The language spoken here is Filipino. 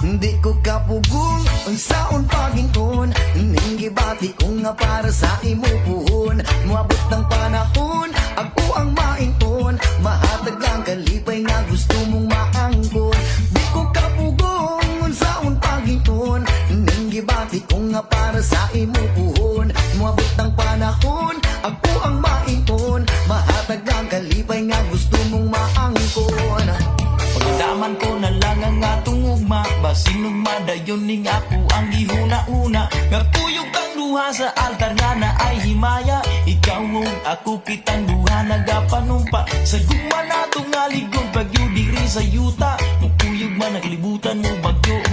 Hindi ko kapugong unsaon paginton, ning gibati ko nga para sa imo puhon. Moabot ng panahon, ako ang mainton, mahatag ang kalipay nga gusto mong maangkon. Di ko kapugong unsaon paginton, ning gibati ko nga para sa imo puhon. Moabot ng panahon, ako ang mainton, mahatag ang kalipay nga gusto mong maangkon. Pagdaman ko na lang ang atong ugma, basin ug madayon ning ako ang gihuna-una. Nga tuyog kang duha sa altar nga na ay himaya, ikaw ug ako kitang duha nagapanumpa. Sa gugma nato nga ligong pagyo diri sa yuta, mukuyog man naglibutan mo bagyo